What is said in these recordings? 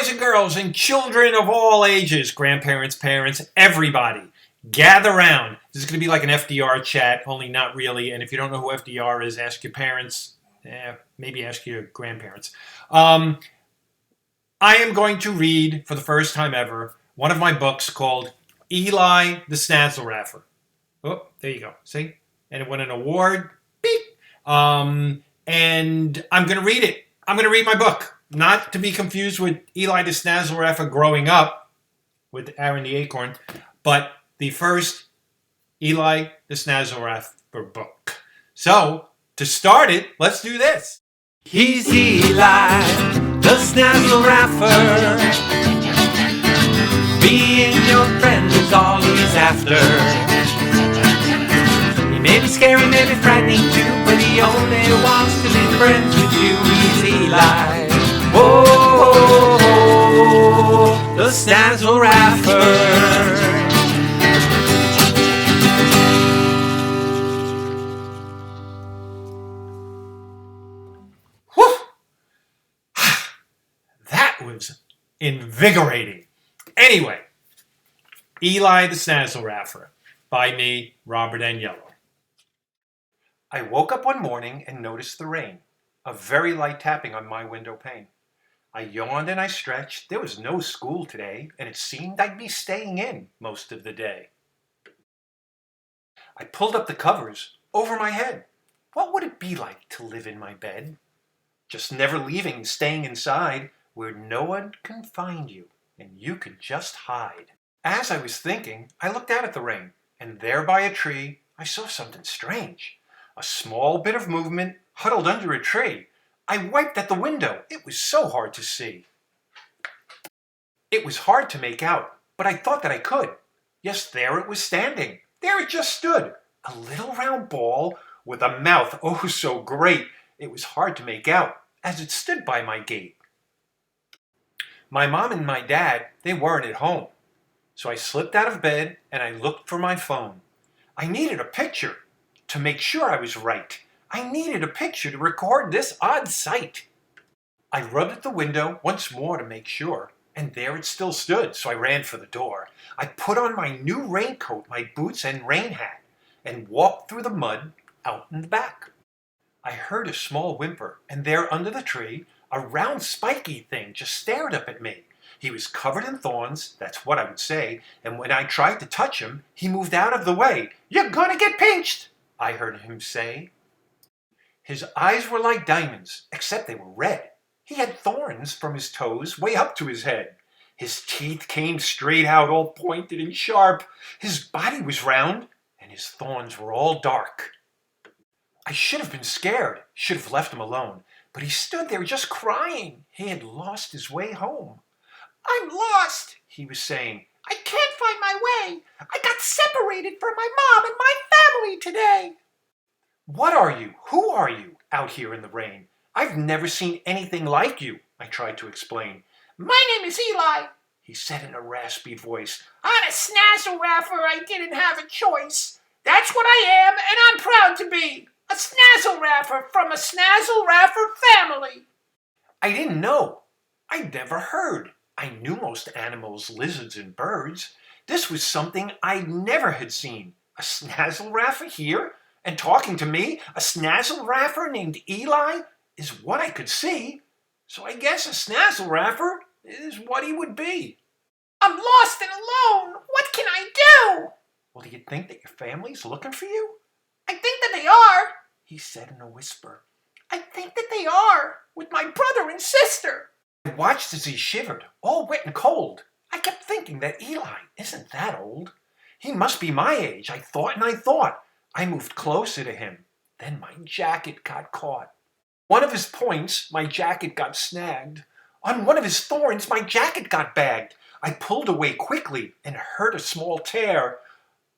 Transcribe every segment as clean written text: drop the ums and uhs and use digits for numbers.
Boys and girls and children of all ages, grandparents, parents, everybody, gather round. This is going to be like an FDR chat, only not really. And if you don't know who FDR is, ask your parents. Maybe ask your grandparents. I am going to read, for the first time ever, one of my books called Eli The Snazzleraffer. Oh, there you go. See? And it won an award. Beep. And I'm going to read it. I'm going to read my book. Not to be confused with Eli The Snazzleraffer growing up with Aaron the Acorn, but the first Eli The Snazzleraffer book. So, to start it, let's do this. He's Eli The Snazzleraffer. Being your friend is all he's after. He may be scary, may be frightening too, but he only wants to be friends with you. He's Eli. Oh, the Snazzleraffer. Whew. That was invigorating. Anyway, Eli The Snazzleraffer by me, Robert Agnello. I woke up one morning and noticed the rain, a very light tapping on my window pane. I yawned and I stretched. There was no school today, and it seemed I'd be staying in most of the day. I pulled up the covers over my head. What would it be like to live in my bed? Just never leaving, staying inside, where no one can find you, and you could just hide. As I was thinking, I looked out at the rain, and there by a tree, I saw something strange. A small bit of movement huddled under a tree. I wiped at the window. It was so hard to see. It was hard to make out, but I thought that I could. Yes, there it was standing. There it just stood. A little round ball with a mouth oh so great. It was hard to make out as it stood by my gate. My mom and my dad, they weren't at home. So I slipped out of bed and I looked for my phone. I needed a picture to make sure I was right. I needed a picture to record this odd sight. I rubbed at the window once more to make sure, and there it still stood, so I ran for the door. I put on my new raincoat, my boots, and rain hat, and walked through the mud out in the back. I heard a small whimper, and there under the tree, a round spiky thing just stared up at me. He was covered in thorns, that's what I would say, and when I tried to touch him, he moved out of the way. "You're gonna get pinched," I heard him say. His eyes were like diamonds, except they were red. He had thorns from his toes way up to his head. His teeth came straight out, all pointed and sharp. His body was round, and his thorns were all dark. I should have been scared, should have left him alone, but he stood there just crying. He had lost his way home. "I'm lost," he was saying. "I can't find my way. I got separated from my mom and my family today." "What are you? Who are you out here in the rain? I've never seen anything like you," I tried to explain. "My name is Eli," he said in a raspy voice. "I'm a Snazzleraffer. I didn't have a choice. That's what I am, and I'm proud to be. A Snazzleraffer from a Snazzleraffer family." I didn't know. I'd never heard. I knew most animals, lizards, and birds. This was something I never had seen. A Snazzleraffer here? And talking to me, a Snazzleraffer named Eli, is what I could see. So I guess a Snazzleraffer is what he would be. "I'm lost and alone. What can I do?" "Well, do you think that your family's looking for you?" "I think that they are," he said in a whisper. "I think that they are, with my brother and sister." I watched as he shivered, all wet and cold. I kept thinking that Eli isn't that old. He must be my age. I thought and I thought. I moved closer to him. Then my jacket got caught. One of his points, my jacket got snagged. On one of his thorns, my jacket got bagged. I pulled away quickly and hurt a small tear.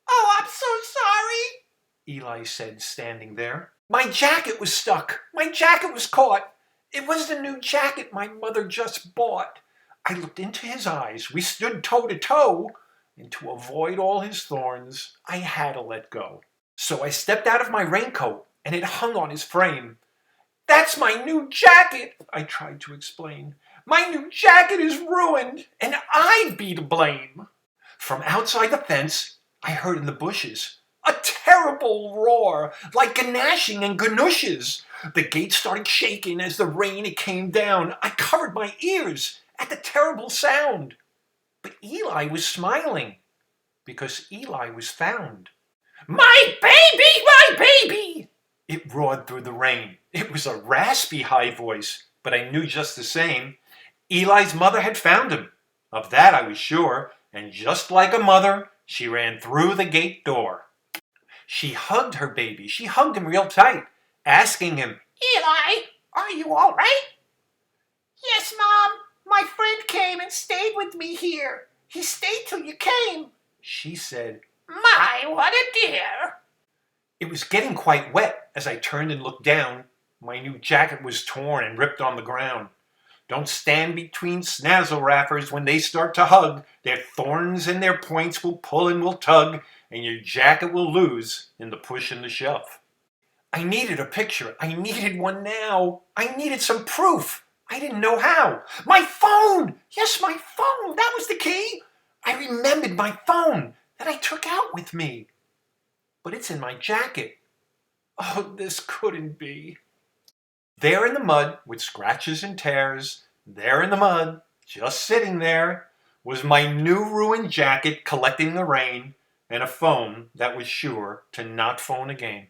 "Oh, I'm so sorry," Eli said, standing there. My jacket was stuck. My jacket was caught. It was the new jacket my mother just bought. I looked into his eyes. We stood toe to toe. And to avoid all his thorns, I had to let go. So I stepped out of my raincoat, and it hung on his frame. "That's my new jacket," I tried to explain. My new jacket is ruined, and I'd be to blame. From outside the fence, I heard in the bushes a terrible roar, like gnashing and ganooshes. The gate started shaking as the rain it came down. I covered my ears at the terrible sound. But Eli was smiling, because Eli was found. My baby, my baby! It roared through the rain. It was a raspy high voice, but I knew just the same. Eli's mother had found him. Of that I was sure, and just like a mother, she ran through the gate door. She hugged her baby. She hugged him real tight, asking him, Eli, are you all right? Yes, Mom. My friend came and stayed with me here. He stayed till you came. She said, My, what a dear. It was getting quite wet as I turned and looked down. My new jacket was torn and ripped on the ground. Don't stand between Snazzleraffers when they start to hug. Their thorns and their points will pull and will tug, and your jacket will lose in the push and the shove. I needed a picture. I needed one now. I needed some proof. I didn't know how. My phone! Yes, my phone! That was the key! I remembered my phone that I took out with me. But it's in my jacket. Oh, this couldn't be. There in the mud, with scratches and tears, there in the mud, just sitting there, was my new ruined jacket collecting the rain, and a phone that was sure to not phone again.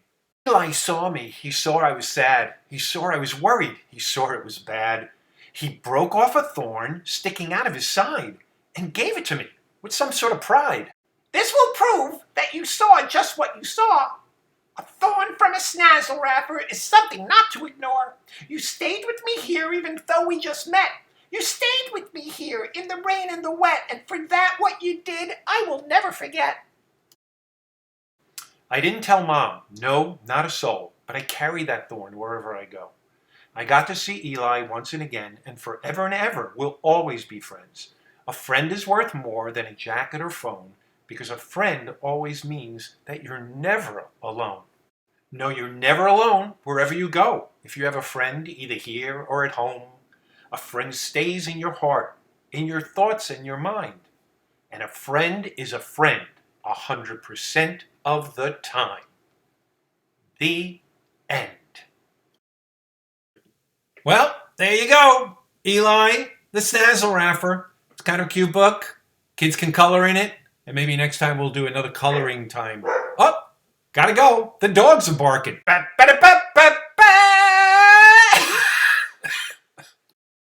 Eli saw me. He saw I was sad. He saw I was worried. He saw it was bad. He broke off a thorn sticking out of his side and gave it to me with some sort of pride. This will prove that you saw just what you saw. A thorn from a Snazzleraffer is something not to ignore. You stayed with me here even though we just met. You stayed with me here in the rain and the wet, and for that what you did, I will never forget. I didn't tell Mom, no, not a soul, but I carry that thorn wherever I go. I got to see Eli once and again, and forever and ever we'll always be friends. A friend is worth more than a jacket or phone, because a friend always means that you're never alone. No, you're never alone wherever you go. If you have a friend either here or at home, a friend stays in your heart, in your thoughts and your mind. And a friend is a friend 100% of the time. The end. Well, there you go. Eli The Snazzleraffer. It's kind of a cute book. Kids can color in it. And maybe next time we'll do another coloring time. Oh, gotta go. The dogs are barking.